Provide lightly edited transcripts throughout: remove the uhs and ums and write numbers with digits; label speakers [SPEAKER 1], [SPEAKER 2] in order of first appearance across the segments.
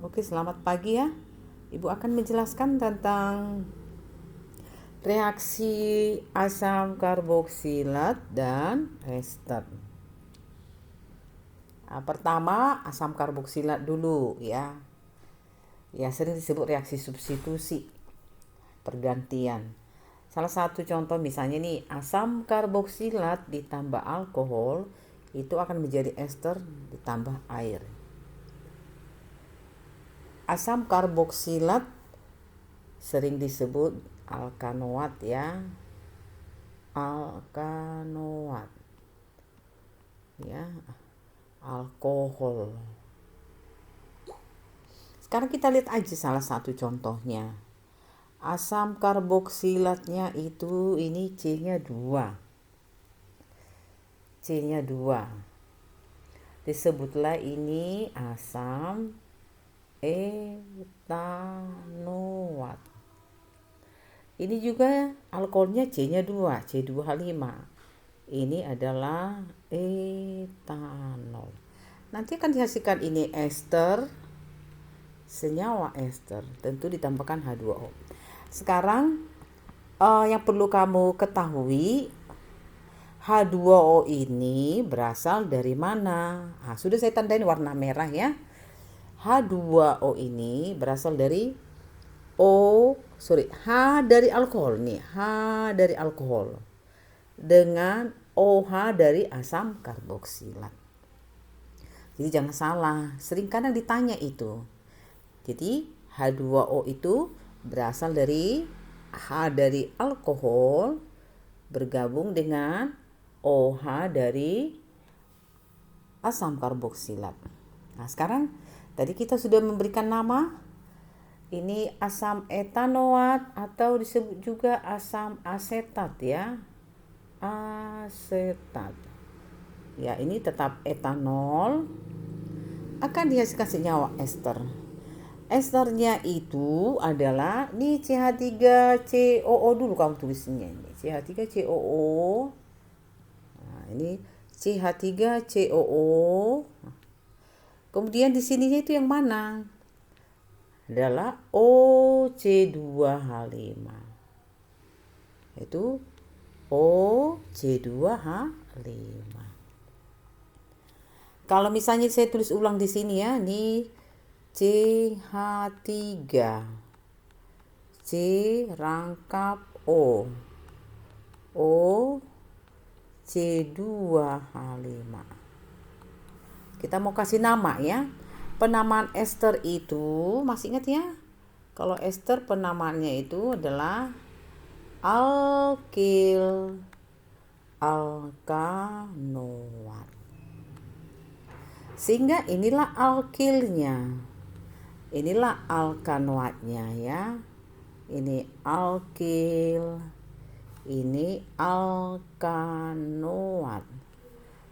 [SPEAKER 1] Oke, selamat pagi ya. Ibu akan menjelaskan tentang reaksi asam karboksilat dan ester. Pertama, asam karboksilat dulu ya. Ya, sering disebut reaksi substitusi, pergantian. Salah satu contoh misalnya nih, asam karboksilat ditambah alkohol itu akan menjadi ester ditambah air. Asam karboksilat sering disebut alkanoat ya, alkanoat ya, alkohol. Sekarang kita lihat aja salah satu contohnya. Asam karboksilatnya itu ini C-nya 2. C-nya 2. Disebutlah ini asam etanoat. Ini juga alkoholnya C-nya 2, C2H5. Ini adalah etanol. Nanti akan dihasilkan ini ester, senyawa ester, tentu ditambahkan H2O. Sekarang yang perlu kamu ketahui, H2O ini berasal dari mana? Sudah saya tandain warna merah ya. H2O ini berasal dari H dari alkohol nih, H dari alkohol dengan OH dari asam karboksilat. Jadi jangan salah, sering kadang ditanya itu. Jadi H2O itu berasal dari H dari alkohol bergabung dengan OH dari asam karboksilat. Nah, sekarang tadi kita sudah memberikan nama. Ini asam etanoat atau disebut juga asam asetat ya. Asetat. Ya, ini tetap etanol akan dihasilkan senyawa ester. Esternya itu adalah ini CH3COO dulu kamu tulisnya ini. CH3COO. Nah, ini CH3COO. Kemudian di sininya itu yang mana? Adalah OC2H5. Itu OC2H5. Kalau misalnya saya tulis ulang di sini ya, ini CH3, C rangkap O, O C2H5. Kita mau kasih nama ya. Penamaan ester itu masih ingat ya? Kalau ester penamaannya itu adalah alkil, alkanoat. Sehingga inilah alkilnya. Inilah alkanoatnya ya. Ini alkil, ini alkanoat.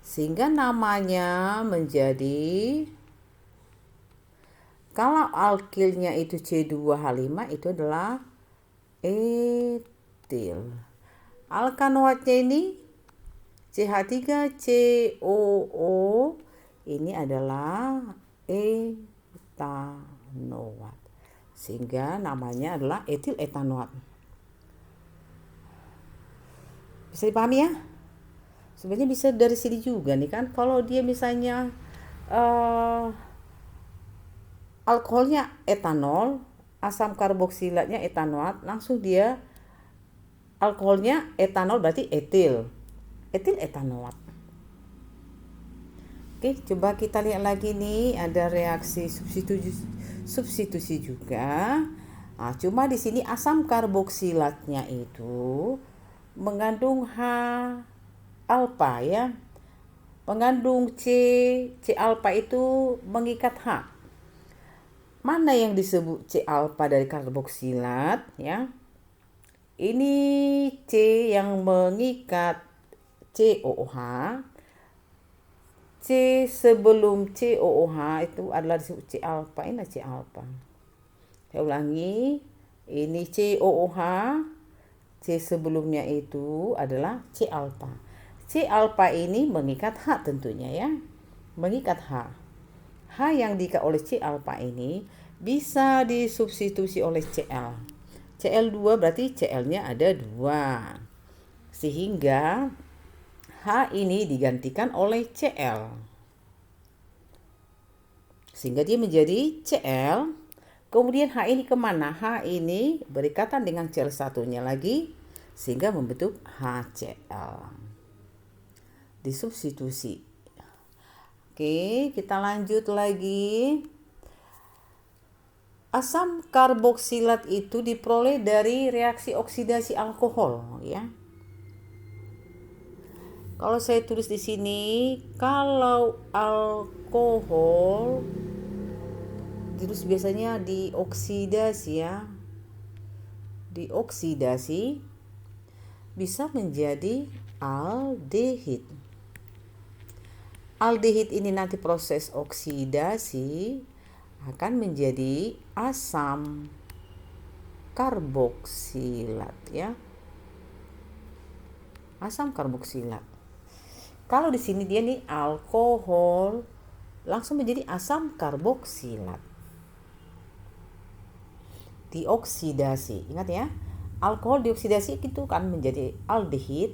[SPEAKER 1] Sehingga namanya menjadi, kalau alkilnya itu C2H5 itu adalah etil. Alkanoatnya ini CH3COO ini adalah etanoat. Sehingga namanya adalah etil etanoat. Bisa dipahami ya? Sebenarnya bisa dari sini juga nih kan. Kalau dia misalnya alkoholnya etanol, asam karboksilatnya etanoat, langsung dia alkoholnya etanol berarti etil. Etil etanoat. Oke, coba kita lihat lagi nih, ada reaksi substitusi juga. Cuma di sini asam karboksilatnya itu mengandung H alfa ya. Mengandung C alfa itu mengikat H. Mana yang disebut C alfa dari karboksilat ya? Ini C yang mengikat COOH. C sebelum COOH itu adalah disebut C alfa. Ini C alfa. Saya ulangi. Ini COOH. C sebelumnya itu adalah C alfa. C alfa ini mengikat H tentunya ya. Mengikat H. H yang diikat oleh C alfa ini bisa disubstitusi oleh Cl. Cl2 berarti Cl-nya ada 2. Sehingga H ini digantikan oleh Cl. Sehingga dia menjadi Cl. Kemudian H ini kemana? H ini berikatan dengan Cl satunya lagi. Sehingga membentuk HCl. Disubstitusi. Oke, kita lanjut lagi. Asam karboksilat itu diperoleh dari reaksi oksidasi alkohol, ya. Kalau saya tulis di sini, kalau alkohol terus biasanya dioksidasi, ya. Dioksidasi bisa menjadi aldehid. Aldehid ini nanti proses oksidasi akan menjadi asam karboksilat, ya. Asam karboksilat. Kalau di sini dia nih alkohol langsung menjadi asam karboksilat. Dioksidasi. Ingat ya. Alkohol dioksidasi itu kan menjadi aldehid.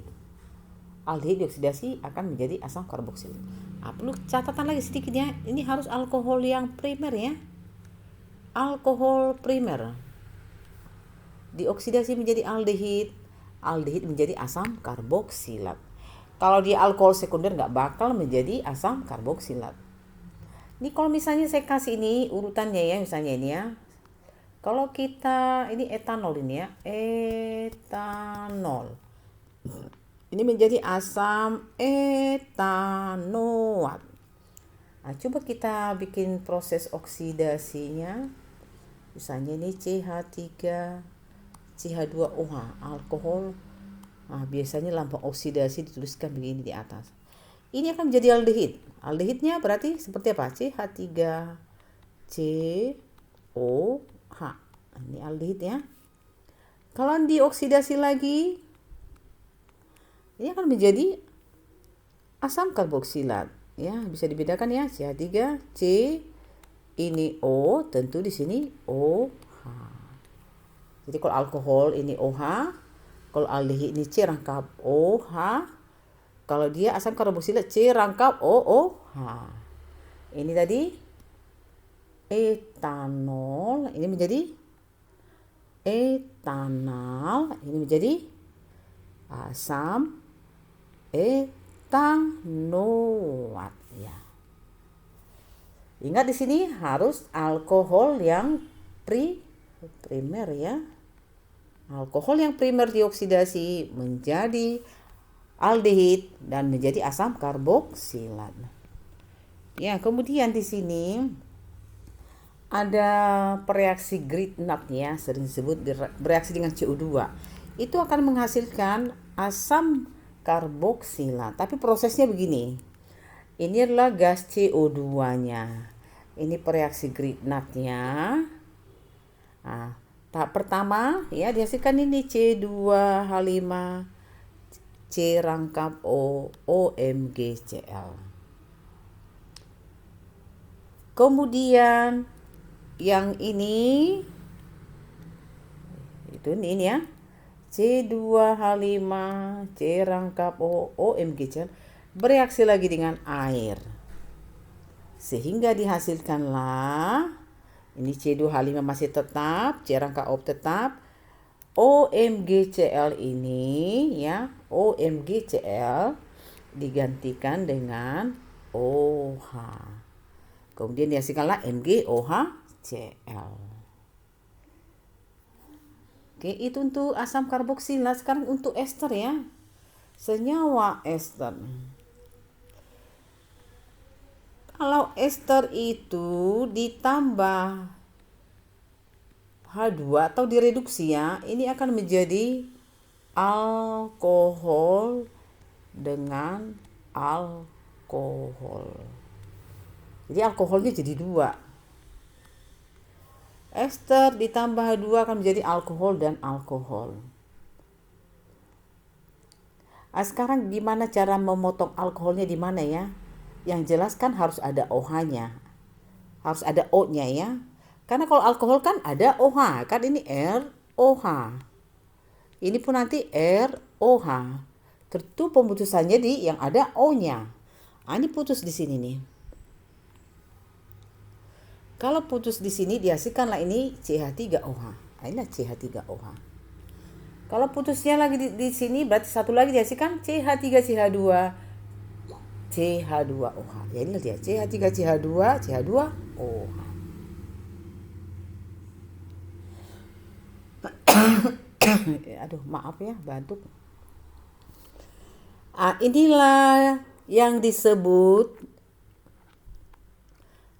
[SPEAKER 1] Aldehid dioksidasi akan menjadi asam karboksilat. Nah, perlu catatan lagi sedikit ya. Ini harus alkohol yang primer, ya. Alkohol primer. Dioksidasi menjadi aldehid. Aldehid menjadi asam karboksilat. Kalau dia alkohol sekunder nggak bakal menjadi asam karboksilat. Ini kalau misalnya saya kasih ini urutannya, ya, misalnya ini, ya. Kalau kita ini etanol ini, ya, etanol. Ini menjadi asam etanoat. Nah, coba kita bikin proses oksidasinya. Misalnya ini CH3 CH2OH, alkohol. Nah, biasanya lambang oksidasi dituliskan begini di atas. Ini akan menjadi aldehid. Aldehidnya berarti seperti apa? CH3COH. Ini aldehid, ya. Kalau dioksidasi lagi, ini akan menjadi asam karboksilat. Ya, bisa dibedakan, ya. CH3C ini O, tentu di sini OH. Jadi kalau alkohol ini OH, kalau aldehid ini C rangkap OH, kalau dia asam karboksilat C rangkap OOH. Ini tadi etanol, ini menjadi etanal, ini menjadi asam etanoat, ya. Ingat di sini harus alkohol yang primer, ya. Alkohol yang primer dioksidasi menjadi aldehid dan menjadi asam karboksilat. Ya, kemudian di sini ada bereaksi Grignard, ya, sering disebut bereaksi dengan CO2. Itu akan menghasilkan asam karboksilat. Tapi prosesnya begini. Ini adalah gas CO2-nya. Ini bereaksi Grignard-nya. Nah, tahap pertama, ya, dihasilkan ini C2H5 C rangkap O OMgCl. Kemudian yang ini itu ini, ya. C2H5 C rangkap O OMgCl bereaksi lagi dengan air. Sehingga dihasilkanlah ini C2H5 masih tetap, C rangkap O tetap. OMgCl ini, ya, OMgCl digantikan dengan OH. Kemudian dihasilkanlah MgOHCl. Oke, itu untuk asam karboksilat. Sekarang untuk ester, ya. Senyawa ester. Kalau ester itu ditambah H2 atau direduksi, ya, ini akan menjadi alkohol dengan alkohol. Jadi alkoholnya jadi 2. Ester ditambah H2 akan menjadi alkohol dan alkohol. Nah, sekarang gimana cara memotong alkoholnya di mana, ya? Yang jelas kan harus ada OH-nya. Harus ada O-nya, ya. Karena kalau alkohol kan ada OH, kan ini ROH. Ini pun nanti ROH. Tentu pemutusannya di yang ada O-nya. Ini putus di sini nih. Kalau putus di sini dihasilkanlah ini CH3OH. Inilah CH3OH. Kalau putusnya lagi di sini berarti satu lagi dihasilkan CH3CH2 CH2OH. Ya ini dia CH3CH2 CH2OH. Aduh, maaf ya, batuk. Inilah yang disebut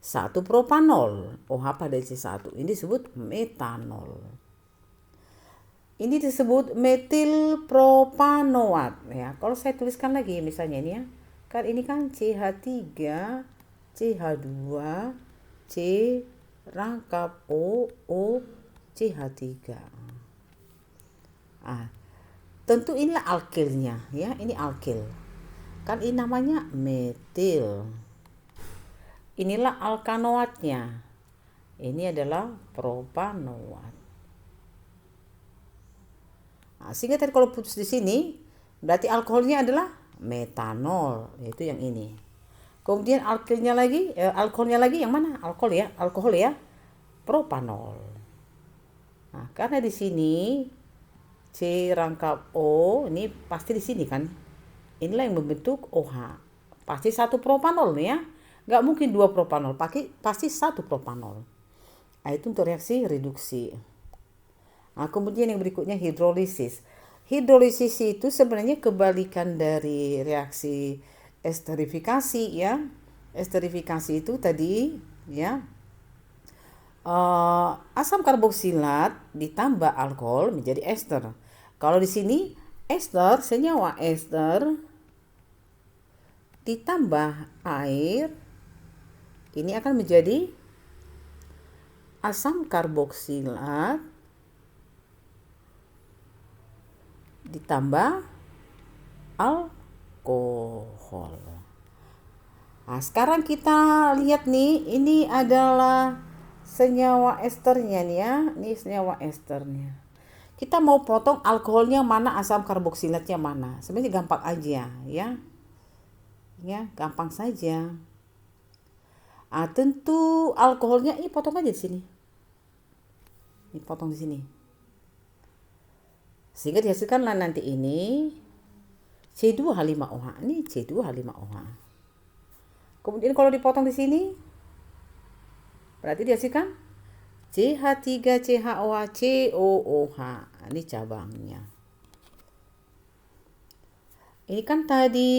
[SPEAKER 1] 1-propanol. OH pada C1. Ini disebut metanol. Ini disebut metil propanoat ya. Kalau saya tuliskan lagi misalnya ini ya. Kan ini kan CH3 CH2 C rangkap O CH3. Tentu inilah alkilnya ya. Ini alkil. Kan ini namanya metil. Inilah alkanoatnya. Ini adalah propanoat. Sehingga tadi kalau putus di sini berarti alkoholnya adalah metanol, yaitu yang ini. Kemudian alkoholnya lagi yang mana? Alkohol ya, propanol. Nah, karena di sini C rangkap O ini pasti di sini kan. Inilah yang membentuk OH. Pasti 1-propanol nih ya. Nggak mungkin 2 propanol, pasti 1 propanol. Itu untuk reaksi reduksi. Kemudian yang berikutnya hidrolisis. Hidrolisis itu sebenarnya kebalikan dari reaksi esterifikasi ya. Esterifikasi itu tadi ya asam karboksilat ditambah alkohol menjadi ester. Kalau di sini ester, senyawa ester ditambah air ini akan menjadi asam karboksilat ditambah alkohol. Sekarang kita lihat nih, ini adalah senyawa esternya nih ya. Ini senyawa esternya. Kita mau potong alkoholnya mana, asam karboksilatnya mana. Sebenarnya gampang aja ya. Ya, gampang saja. Tentu alkoholnya ini potong aja di sini. Ini potong di sini. Sehingga dihasilkanlah nanti ini C2H5OH. Ini C2H5OH. Kemudian kalau dipotong di sini berarti dihasilkan CH3CHOH COOH. Ini cabangnya. Ini kan tadi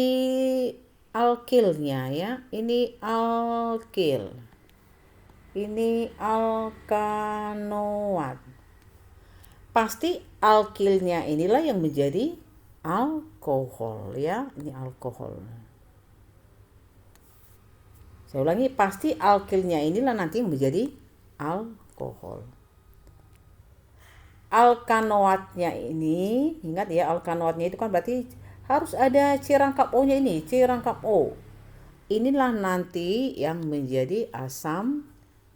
[SPEAKER 1] alkilnya ya. Ini alkil. Ini alkanoat. Pasti alkilnya inilah yang menjadi alkohol ya. Ini alkohol. Saya ulangi, pasti alkilnya inilah nanti yang menjadi alkohol. Alkanoatnya ini, ingat ya, alkanoatnya itu kan berarti harus ada C rangkap O-nya ini, C rangkap O. Inilah nanti yang menjadi asam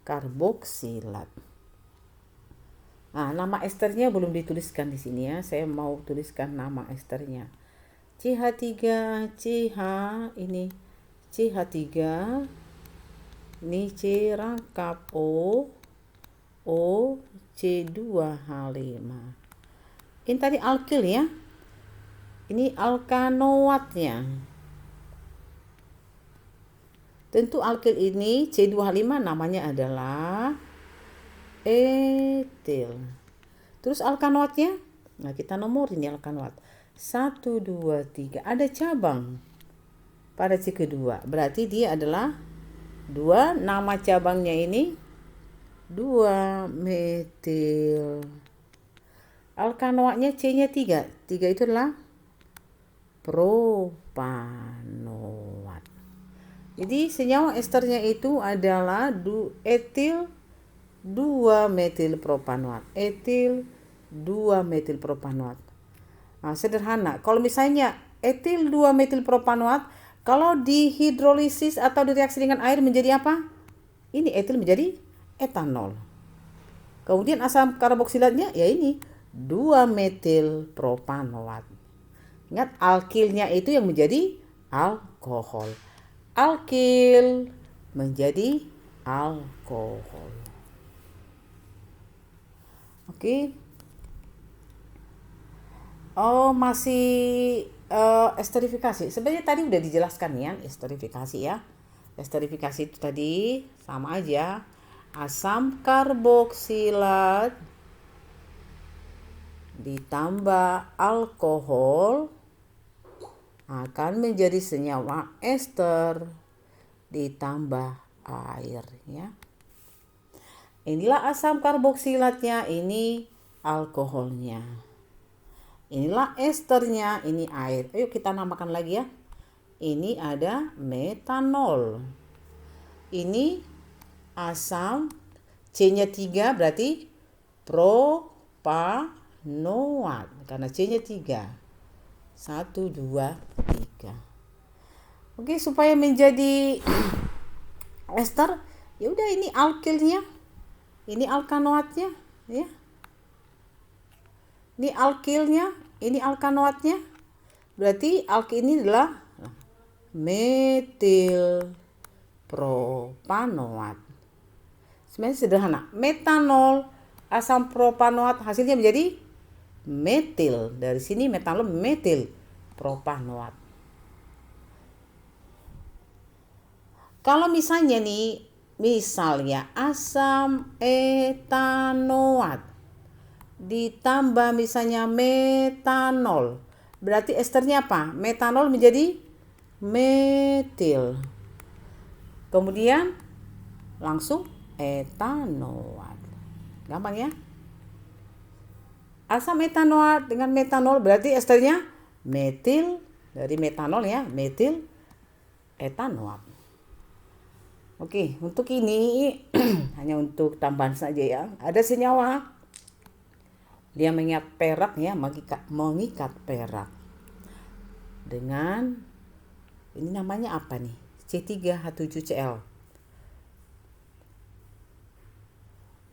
[SPEAKER 1] karboksilat. Nama esternya belum dituliskan di sini ya. Saya mau tuliskan nama esternya. CH3CH ini CH3 ini C rangkap O C2H5. Ini tadi alkil ya. Ini alkanoatnya. Tentu alkil ini C2H5 namanya adalah etil. Terus alkanoatnya, kita nomorin ya alkanoat. 1, 2, 3. Ada cabang pada C kedua. Berarti dia adalah 2. Nama cabangnya ini 2 metil. Alkanoatnya C-nya 3. 3 itu adalah propanoat. Jadi senyawa esternya itu adalah etil 2 metil propanoat. Etil 2 metil propanoat. Sederhana. Kalau misalnya etil 2 metil propanoat, kalau dihidrolisis atau direaksi dengan air menjadi apa? Ini etil menjadi etanol. Kemudian asam karboksilatnya ya ini 2-metil propanoat. Ingat, alkilnya itu yang menjadi alkohol. Alkil menjadi alkohol. Oke. Oh, masih esterifikasi. Sebenarnya tadi udah dijelaskan ya, esterifikasi ya. Esterifikasi itu tadi sama aja. Asam karboksilat ditambah alkohol akan menjadi senyawa ester ditambah air ya. Inilah asam karboksilatnya, ini alkoholnya. Inilah esternya, ini air. Ayo kita namakan lagi ya. Ini ada metanol. Ini asam, C-nya 3 berarti propanoat. Karena C-nya 3. 1, 2, 3. Oke, supaya menjadi ester, ya udah ini alkilnya. Ini alkanoatnya, ya. Ini alkilnya, ini alkanoatnya. Berarti alkil ini adalah metil propanoat. Sebenarnya sederhana. Metanol, asam propanoat hasilnya menjadi metil. Dari sini metanol metil propanoat. Kalau misalnya nih, misalnya asam etanoat ditambah misalnya metanol. Berarti esternya apa? Metanol menjadi metil. Kemudian langsung etanoat. Gampang ya? Asam etanoat dengan metanol berarti esternya metil, dari metanol ya, metil etanoat. Oke, untuk ini hanya untuk tambahan saja ya. Ada senyawa dia mengikat perak ya, mengikat perak dengan ini namanya apa nih? C3H7Cl.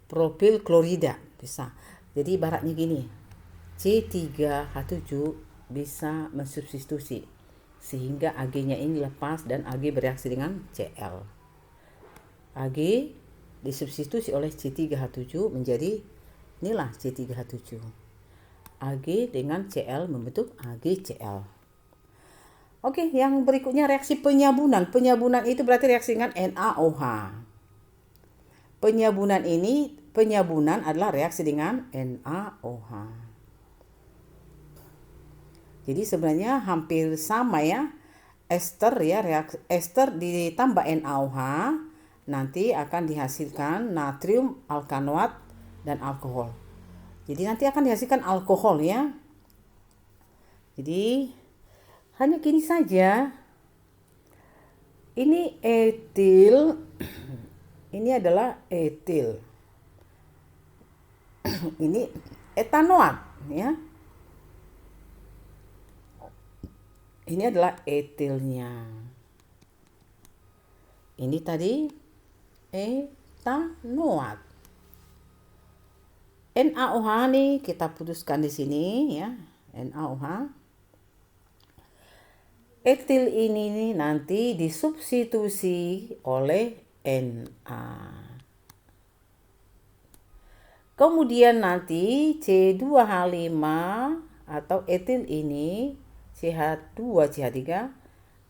[SPEAKER 1] Propil klorida bisa. Jadi ibaratnya gini. C3H7 bisa mensubstitusi sehingga Ag-nya ini lepas dan Ag bereaksi dengan Cl. Ag disubstitusi oleh C3H7 menjadi inilah C3H7. Ag dengan Cl membentuk AgCl. Oke, yang berikutnya reaksi penyabunan. Penyabunan itu berarti reaksi dengan NaOH. Penyabunan adalah reaksi dengan NaOH. Jadi sebenarnya hampir sama ya. Ester ya, ester ditambah NaOH nanti akan dihasilkan natrium alkanoat dan alkohol. Jadi nanti akan dihasilkan alkohol ya. Jadi hanya gini saja. Ini etil. Ini adalah etil. Ini etanoat ya. Ini adalah etilnya. Ini tadi etanoat. NaOH nih kita putuskan di sini ya, NaOH. Etil ini nih nanti disubstitusi oleh Na. Kemudian nanti C2H5 atau etil ini CH2CH3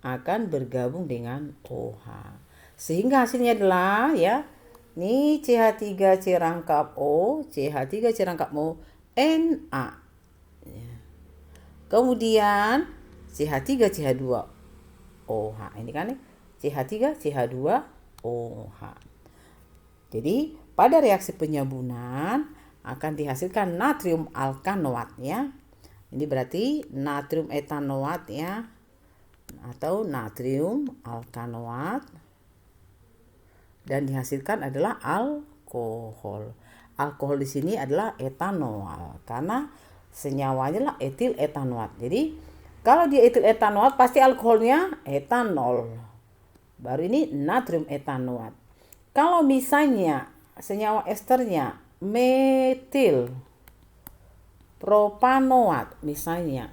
[SPEAKER 1] akan bergabung dengan OH. Sehingga hasilnya adalah ya, ini CH3C rangkap O, CH3C rangkap O, Na. Kemudian CH3CH2OH. Ini kan CH3CH2OH. Jadi pada reaksi penyabunan akan dihasilkan natrium alkanoat ya. Ini berarti natrium etanoat ya, atau natrium alkanoat, dan dihasilkan adalah alkohol. Alkohol di sini adalah etanol karena senyawanya adalah etil etanoat. Jadi kalau dia etil etanoat pasti alkoholnya etanol. Baru ini natrium etanoat. Kalau misalnya senyawa esternya metil propanoat misalnya.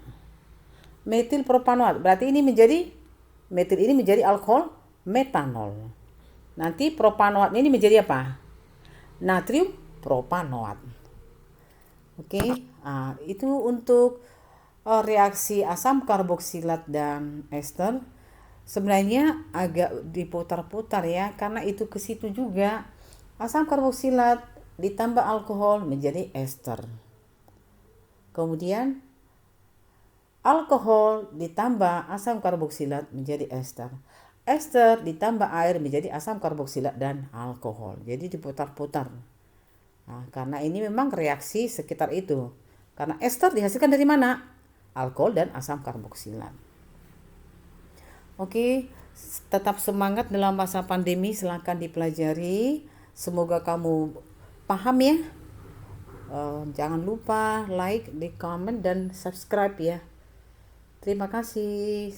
[SPEAKER 1] Metil propanoat berarti ini menjadi metil ini menjadi alkohol metanol. Nanti propanoat ini menjadi apa? Natrium propanoat. Oke, itu untuk reaksi asam karboksilat dan ester. Sebenarnya agak diputar-putar ya, karena itu ke situ juga. Asam karboksilat ditambah alkohol menjadi ester. Kemudian alkohol ditambah asam karboksilat menjadi ester. Ester ditambah air menjadi asam karboksilat dan alkohol. Jadi diputar-putar. Nah, karena ini memang reaksi sekitar itu. Karena ester dihasilkan dari mana? Alkohol dan asam karboksilat. Oke, tetap semangat dalam masa pandemi, silahkan dipelajari. Semoga kamu paham ya. Jangan lupa like, di komen, dan subscribe ya. Terima kasih.